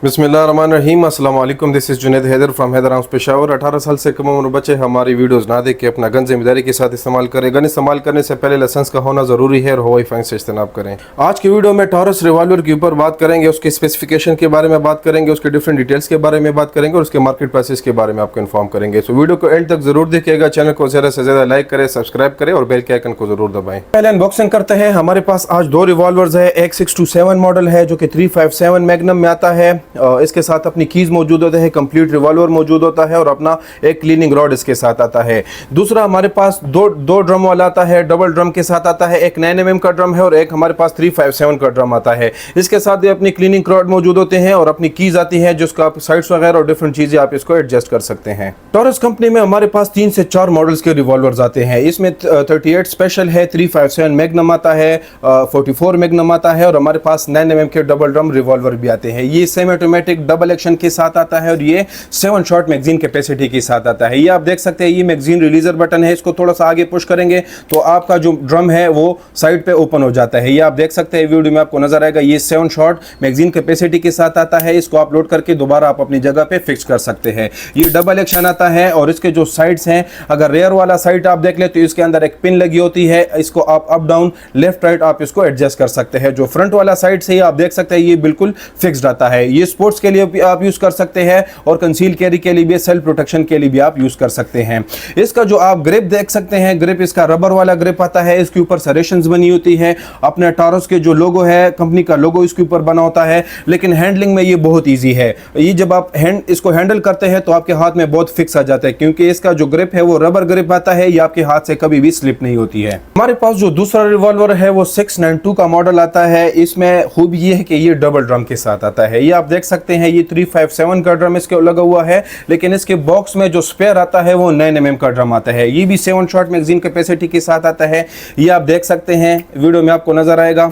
बिस्मिल्लाहिर्रहमानिर्रहीम अस्सलाम वालेकुम। This is Junaid Haider from Haider Arms Peshawar. 18 साल से कम उम्र बच्चे हमारी वीडियोस ना देख के अपना गन जिम्मेदारी के साथ इस्तेमाल करें। गन इस्तेमाल करने से पहले लाइसेंस का होना ज़रूरी है और हवाई फाइन से इज्तनाब करें। आज की वीडियो में टॉरस रिवॉल्वर के ऊपर बात करेंगे, उसके स्पेसिफिकेशन के बारे में बात करेंगे, उसके डिफरेंट डिटेल्स के बारे में बात करेंगे और उसके मार्केट प्राइसेस के बारे में आपको इन्फॉर्म करेंगे। सो वीडियो को एंड तक जरूर देखिएगा। चैनल को ज़्यादा से ज़्यादा लाइक करें, सब्सक्राइब करें और बेल के आइकन को जरूर दबाएं। पहले अनबॉक्सिंग करते हैं। हमारे पास आज दो रिवॉल्वर्स है। एक 627 मॉडल है जो कि 357 मैग्नम में आता है। इसके साथ अपनी कीज मौजूद होते हैं, कंप्लीट रिवॉल्वर मौजूद होता है और अपना एक क्लीनिंग रॉड इसके साथ आता है। दूसरा हमारे पास दो ड्रम वाला आता है, डबल ड्रम के साथ आता है। एक 9mm का ड्रम है और एक हमारे पास 357 का ड्रम आता है। इसके साथ भी अपनी क्लीनिंग रॉड मौजूद होते हैं और अपनी कीज आती है जिसका आप साइड्स वगैरह और डिफरेंट चीजें आप इसको एडजस्ट कर सकते हैं। टॉरस कंपनी में हमारे पास 3 से 4 मॉडल्स के रिवॉल्वर्स आते हैं। इसमें 38 स्पेशल है, 357 मैग्नम आता है, 44 मैग्नम आता है और हमारे पास 9mm के डबल ड्रम रिवॉल्वर भी आते हैं। ये सेमी ऑटोमेटिक डबल एक्शन के साथ आता है और ये 7 शॉट मैगजीन कैपेसिटी के साथ आता है। ये आप देख सकते हैं, ये मैगजीन रिलीजर बटन है। इसको थोड़ा सा आगे पुश करेंगे तो आपका जो ड्रम है वो साइड पे ओपन हो जाता है। ये आप देख सकते हैं, वीडियो में आपको नजर आएगा। ये 7 शॉट मैगजीन कैपेसिटी के साथ आता है। इसको आप लोड करके दोबारा आप अपनी जगह पे फिक्स कर सकते हैं। ये डबल एक्शन आता है और इसके जो साइड्स हैं, अगर रेयर वाला साइड आप देख ले तो इसके अंदर एक पिन लगी होती है। इसको आप अप डाउन लेफ्ट राइट आप इसको एडजस्ट कर सकते हैं। जो फ्रंट वाला साइड से आप देख सकते हैं, ये बिल्कुल फिक्स्ड आता है। ये स्पोर्ट्स के लिए भी आप यूज कर सकते हैं और कंसील कैरी के लिए भी, सेल्फ प्रोटेक्शन के लिए भी आप यूज कर सकते हैं। इसका जो आप ग्रिप देख सकते हैं, ग्रिप इसका रबर वाला ग्रिप आता है। इसके ऊपर सरेशंस बनी होती है। अपने टॉरस के जो लोगो है, कंपनी का लोगो इसके ऊपर बना होता है। लेकिन हैंडलिंग में ये बहुत इजी है। ये जब आप इसको हैंडल करते हैं तो आपके हाथ में बहुत फिक्स आ जाता है, क्योंकि इसका जो ग्रिप है वो रबर ग्रिप आता है। ये आपके हाथ से कभी भी स्लिप नहीं होती है। हमारे पास जो दूसरा रिवॉल्वर है वो 692 का मॉडल आता है। इसमें खूब ये है कि ये डबल ड्रम के साथ आता है। ये आप देख सकते हैं, ये 357 का ड्रम इसके लगा हुआ है, लेकिन इसके बॉक्स में जो स्पेयर आता है वो 9mm का ड्रम आता है। ये भी 7 शॉट मैगजीन कैपेसिटी के साथ आता है। ये आप देख सकते हैं, वीडियो में आपको नजर आएगा।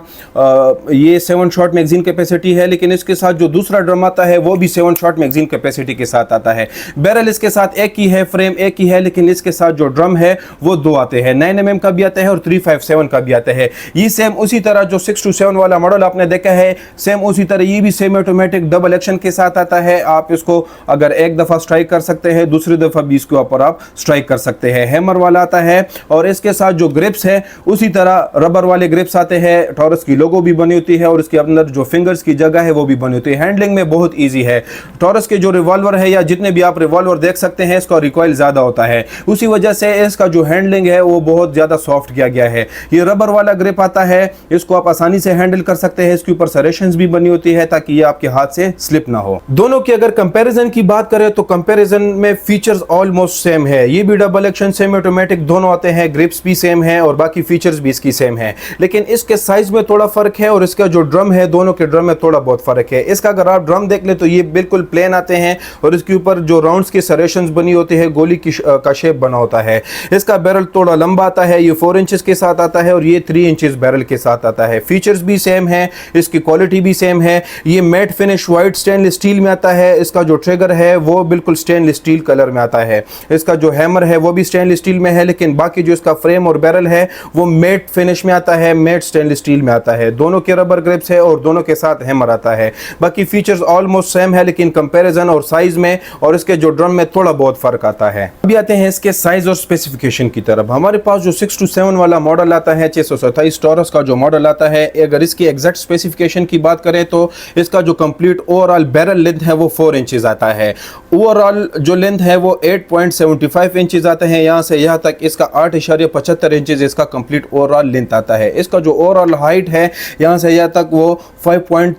ये 7 शॉट मैगजीन कैपेसिटी है, लेकिन इसके साथ जो दूसरा ड्रम आता है वो भी 7 शॉट मैगजीन कैपेसिटी के साथ आता है। बैरल इसके साथ एक ही है, फ्रेम एक ही है, लेकिन इसके साथ जो ड्रम है वो 2 आते हैं। 9mm का भी आता है और 357 का भी आता है। ये सेम उसी तरह जो 627 वाला मॉडल आपने देखा है, सेम उसी तरह ये भी सेमी ऑटोमेटिक डबल एक्शन के साथ आता है। आप इसको अगर एक दफा स्ट्राइक कर सकते हैं, दूसरी दफा भी इसके ऊपर आप स्ट्राइक कर सकते हैं। हैमर वाला आता है और इसके साथ जो ग्रिप्स है उसी तरह रबर वाले ग्रिप्स आते हैं। टॉरस की लोगो भी बनी होती है और इसके अंदर जो फिंगर्स की जगह है वो भी बनी होती है। हैंडलिंग में बहुत इजी है। टॉरस के जो रिवॉल्वर है या जितने भी आप रिवॉल्वर देख सकते हैं, इसका रिकॉइल ज्यादा होता है। उसी वजह से इसका जो हैंडलिंग है वो बहुत ज्यादा सॉफ्ट किया गया है। ये रबर वाला ग्रिप आता है, इसको आप आसानी से हैंडल कर सकते हैं। इसके ऊपर सरेशंस भी बनी होती है ताकि ये आपके हाथ से स्लिप ना हो। दोनों की अगर कंपैरिजन की बात करें तो कंपैरिजन में फीचर्स ऑलमोस्ट सेम है। ये भी डबल एक्शन सेमी ऑटोमेटिक दोनों आते हैं, ग्रिप्स भी सेम है और बाकी फीचर्स भी इसकी सेम है, लेकिन इसके साइज में थोड़ा फर्क है और इसका जो ड्रम है, दोनों के ड्रम में थोड़ा बहुत फर्क है। इसका अगर आप ड्रम देख ले तो ये बिल्कुल प्लेन आते हैं और इसके ऊपर जो राउंड्स की सरेशंस बनी होती है, गोली का शेप बना होता है। इसका बैरल थोड़ा लंबा आता है, ये 4 इंचेस के साथ आता है और ये 3 इंचेस बैरल के साथ आता है। फीचर्स भी सेम है, इसकी क्वालिटी भी सेम है। ये matte finish white stainless steel में आता है। इसका जो ट्रिगर है वो बिल्कुल स्टेनलेस स्टील कलर में आता है। इसका जो हैमर है वो भी स्टेनलेस स्टील में है, लेकिन बाकी जो इसका फ्रेम और बैरल है वो मैट फिनिश में आता है, मैट स्टेनलेस स्टील में आता है। दोनों के रबर ग्रिप्स है और दोनों के साथ हैमर आता है। बाकी फीचर्स ऑलमोस्ट सेम है, लेकिन कंपैरिजन और साइज में और इसके जो ड्रम में थोड़ा बहुत फर्क आता है। अभी आते हैं इसके साइज और स्पेसिफिकेशन की तरफ। हमारे पास जो 627 वाला मॉडल आता है, 627 टॉरस का जो मॉडल आता है, अगर इसकी एग्जैक्ट स्पेसिफिकेशन की बात करें तो इसका जो कंप्लीट ओवरऑल बैरल लेंथ है वो 4 इंचेस आता है। ओवरऑल जो लेंथ है वो 8.75 इंचेस आते हैं। यहाँ से यहाँ तक इसका 8.75 इंचेस इसका कंप्लीट ओवरऑल लेंथ आता है। इसका जो ओवरऑल हाइट है यहाँ से यहाँ तक वो 5.30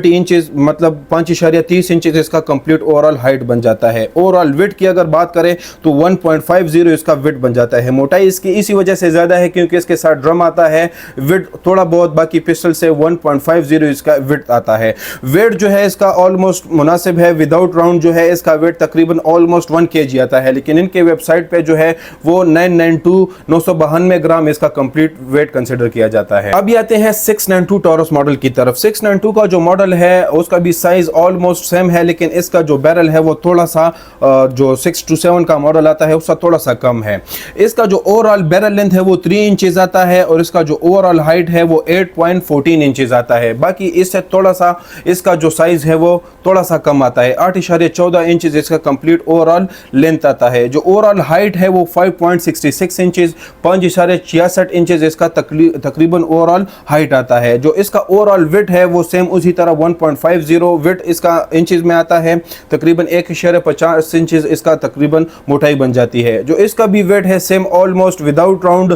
इंचेस, मतलब 5.30 इंचेस इसका कंप्लीट ओवरऑल हाइट बन जाता है। ओवरऑल विड्थ की अगर बात करें तो 1.50 इसका विड्थ बन जाता है। मोटाई इसकी इसी वजह से ज़्यादा है क्योंकि इसके साथ ड्रम आता है। विड्थ थोड़ा बहुत बाकी पिस्टल से 1.50 इसका विड्थ आता है। वेट जो है इसका ऑलमोस्ट मुनासिब है। विदाउट राउंड जो है इसका वेट तकरीबन ऑलमोस्ट 1 kg आता है, लेकिन इनके वेबसाइट पे जो है वो 992 ग्राम इसका कंप्लीट वेट कंसिडर किया जाता है। अभी आते हैं 692 टॉरस मॉडल की तरफ। 692 का जो मॉडल है उसका भी साइज ऑलमोस्ट सेम है, लेकिन इसका जो बैरल है वो थोड़ा सा जो 6 to 7 का मॉडल आता है उसका थोड़ा सा कम है। इसका जो ओवरऑल बैरल लेंथ है वो 3 इंचेस आता है और इसका जो ओवरऑल हाइट है वो 8.14 इंचेस आता है। बाकी इससे थोड़ा सा इसका जो साइज है वो थोड़ा सा कम आता है, 8.14 इंचेस इसका कंप्लीट ओवरऑल लेंथ आता है। जो ओवरऑल हाइट है वो 5.66 इंचेस, 5.66 इंचेस इसका तकरीबन ओवरऑल हाइट आता है। जो इसका ओवरऑल विड्थ है वो सेम उसी तरह 1.50 विड्थ इसका इंचेस में आता है, तकरीबन 1.50 इंचेस इसका तकरीबन मोटाई बन जाती है। जो इसका भी वेट है सेम ऑलमोस्ट विदाउट राउंड,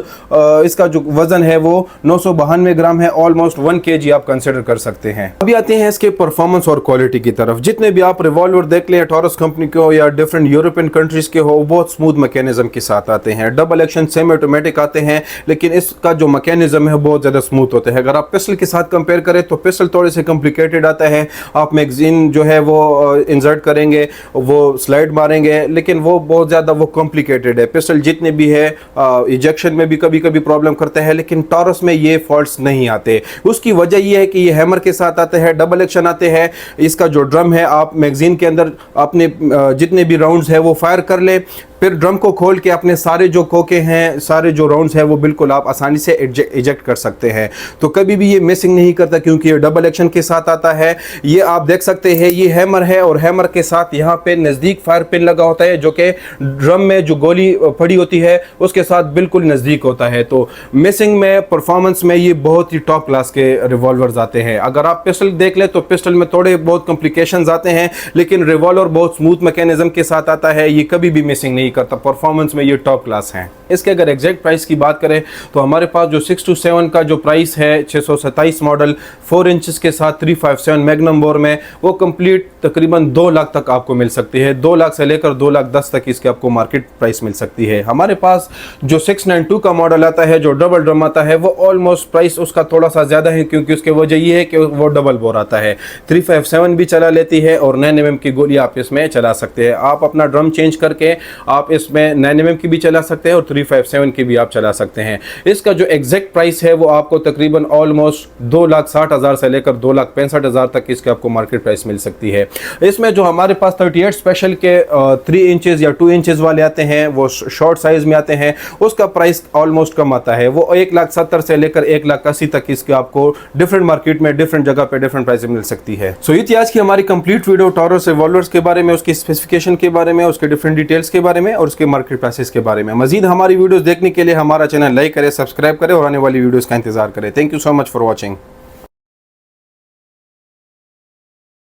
इसका जो वजन है वो 992 ग्राम है, ऑलमोस्ट 1 kg आप कंसिडर कर सकते हैं। अभी आते हैं इसके परफॉर्मेंस और क्वालिटी की तरफ। जितने भी आप रिवॉल्वर देख ले टॉरस कंपनी के हो या डिफरेंट यूरोपियन कंट्रीज के हो, बहुत स्मूथ मैकेनिज्म के साथ आते हैं। डबल एक्शन सेमी ऑटोमेटिक आते हैं, लेकिन इसका जो मैकेनिज्म है बहुत ज्यादा स्मूथ होता है। अगर आप पिस्टल के साथ कंपेयर करें तो पिस्टल थोड़े से कॉम्प्लिकेटेड आता है। आप मैगजीन जो है वो इंसर्ट करेंगे, वो स्लाइड मारेंगे, लेकिन वो बहुत ज़्यादा वो कॉम्प्लिकेटेड है। पिस्टल जितने भी है इजेक्शन में भी कभी कभी प्रॉब्लम करते हैं, लेकिन टॉरस में ये फॉल्ट्स नहीं आते। उसकी वजह ये है कि ये हैमर के साथ आते हैं, डबल एक्शन आते हैं। इसका जो ड्रम है आप मैगजीन के अंदर अपने जितने भी राउंड्स है वो फायर कर ले, फिर ड्रम को खोल के अपने सारे जो खोखे हैं, सारे जो राउंड्स हैं वो बिल्कुल आप आसानी से इजेक्ट कर सकते हैं। तो कभी भी ये मिसिंग नहीं करता क्योंकि ये डबल एक्शन के साथ आता है। ये आप देख सकते हैं ये हैमर है और हैमर के साथ यहाँ पे नज़दीक फायर पिन लगा होता है, जो कि ड्रम में जो गोली पड़ी होती है उसके साथ बिल्कुल नज़दीक होता है। तो मिसिंग में, परफॉर्मेंस में ये बहुत ही टॉप क्लास के रिवॉल्वर्स आते हैं। अगर आप पिस्टल देख ले तो पिस्टल में थोड़े बहुत कॉम्प्लिकेशंस आते हैं, लेकिन रिवॉल्वर बहुत स्मूथ मैकेनिज्म के साथ आता है, ये कभी भी मिसिंग नहीं करता। परफॉर्मेंस में ये टॉप क्लास है। इसके अगर एग्जैक्ट प्राइस की बात करें तो हमारे पास जो 6 to 7 का जो प्राइस है 627 मॉडल 4 इंचेस के साथ 357 मैग्नम बोर में, वो कंप्लीट तकरीबन 2 लाख तक आपको मिल सकती है। 2 लाख से लेकर 2 लाख 10 तक इसके आपको मार्केट प्राइस मिल सकती है। हमारे पास जो 692 का मॉडल आता है जो डबल ड्रम आता है वो ऑलमोस्ट प्राइस उसका थोड़ा सा ज़्यादा है, क्योंकि उसकी वजह ये है कि वो डबल बोर आता है। 357 भी चला लेती है और 9 mm की गोली आप इसमें चला सकते हैं। आप अपना ड्रम चेंज करके आप इसमें 9 mm की भी चला सकते हैं और 357 की भी आप चला सकते हैं। इसका जो एग्जैक्ट प्राइस है वो आपको तकरीबन ऑलमोस्ट 2,60,000 से लेकर 2,65,000 तक इसके आपको मार्केट प्राइस मिल सकती है। इसमें जो हमारे पास 38 स्पेशल के 3 इंचेस या 2 इंचेस वाले आते हैं, वो शॉर्ट साइज में आते हैं, उसका प्राइस ऑलमोस्ट कम आता है। वो 1,70,000 से लेकर 1,80,000 तक इसके आपको डिफरेंट मार्केट में डिफरेंट जगह पे डिफरेंट प्राइस मिल सकती है। सो ये थी आज की हमारी कंप्लीट वीडियो टॉरस रिवॉल्वर्स के बारे में, उसकी स्पेसिफिकेशन के बारे में, उसके डिफरेंट डिटेल्स के बारे में और उसके मार्केट प्राइसेस के बारे में। मजीद हमारी वीडियोस देखने के लिए हमारा चैनल लाइक करें, सब्सक्राइब करें और आने वाली वीडियोस का इंतजार करें। Thank you so much for watching.